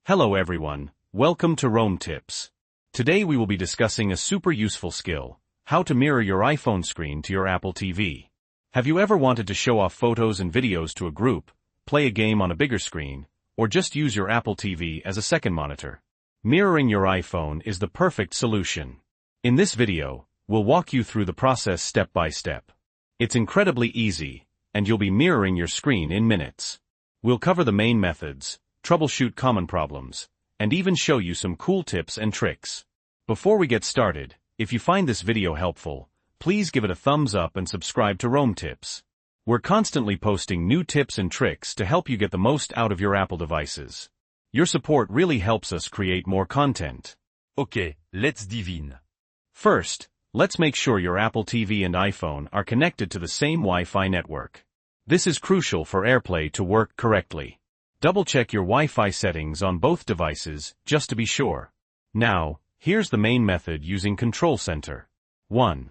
Hello everyone, welcome to Rome Tips. Today we will be discussing a super useful skill, how to mirror your iPhone screen to your Apple TV. Have you ever wanted to show off photos and videos to a group, play a game on a bigger screen, or just use your Apple TV as a second monitor? Mirroring your iPhone is the perfect solution. In this video, we'll walk you through the process step by step. It's incredibly easy, and you'll be mirroring your screen in minutes. We'll cover the main methods, troubleshoot common problems, and even show you some cool tips and tricks. Before we get started, if you find this video helpful, please give it a thumbs up and subscribe to Rome Tips. We're constantly posting new tips and tricks to help you get the most out of your Apple devices. Your support really helps us create more content. Okay, let's dive in. First, let's make sure your Apple TV and iPhone are connected to the same Wi-Fi network. This is crucial for AirPlay to work correctly. Double-check your Wi-Fi settings on both devices, just to be sure. Now, here's the main method using Control Center. 1.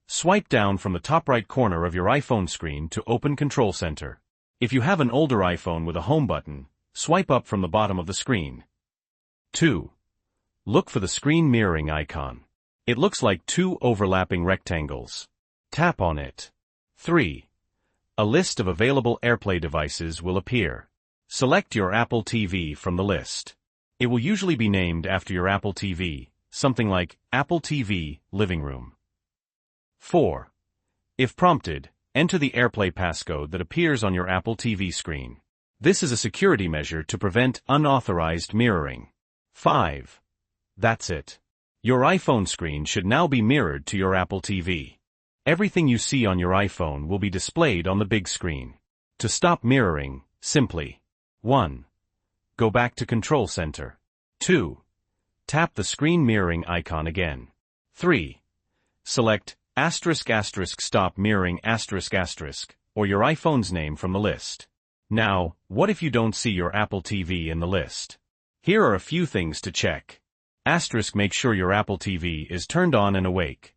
Swipe down from the top right corner of your iPhone screen to open Control Center. If you have an older iPhone with a home button, swipe up from the bottom of the screen. 2. Look for the screen mirroring icon. It looks like two overlapping rectangles. Tap on it. 3. A list of available AirPlay devices will appear. Select your Apple TV from the list. It will usually be named after your Apple TV, something like Apple TV Living Room. 4. If prompted, enter the AirPlay passcode that appears on your Apple TV screen. This is a security measure to prevent unauthorized mirroring. 5. That's it. Your iPhone screen should now be mirrored to your Apple TV. Everything you see on your iPhone will be displayed on the big screen. To stop mirroring, simply 1. Go back to Control Center. 2. Tap the screen mirroring icon again. 3. Select ***stop mirroring ***, or your iPhone's name from the list. Now, what if you don't see your Apple TV in the list? Here are a few things to check. Make sure your Apple TV is turned on and awake.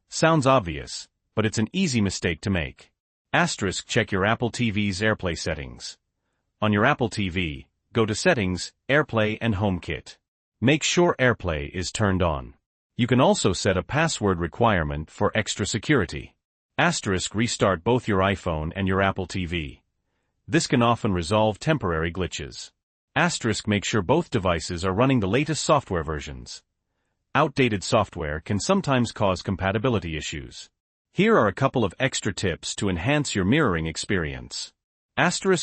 Sounds obvious, but it's an easy mistake to make. Check your Apple TV's AirPlay settings. On your Apple TV, go to Settings, AirPlay and HomeKit. Make sure AirPlay is turned on. You can also set a password requirement for extra security. Restart both your iPhone and your Apple TV. This can often resolve temporary glitches. Make sure both devices are running the latest software versions. Outdated software can sometimes cause compatibility issues. Here are a couple of extra tips to enhance your mirroring experience.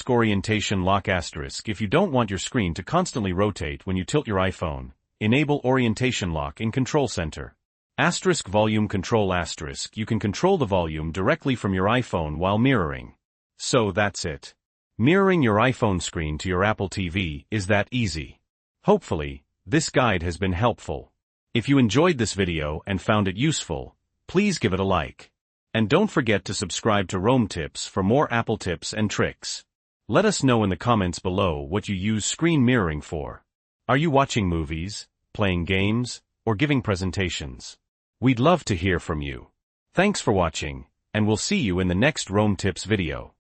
Orientation lock. If you don't want your screen to constantly rotate when you tilt your iPhone, enable orientation lock in Control Center. Volume control. You can control the volume directly from your iPhone while mirroring. So that's it. Mirroring your iPhone screen to your Apple TV is that easy. Hopefully, this guide has been helpful. If you enjoyed this video and found it useful, please give it a like. And don't forget to subscribe to Rome Tips for more Apple tips and tricks. Let us know in the comments below what you use screen mirroring for. Are you watching movies, playing games, or giving presentations? We'd love to hear from you. Thanks for watching, and we'll see you in the next Rome Tips video.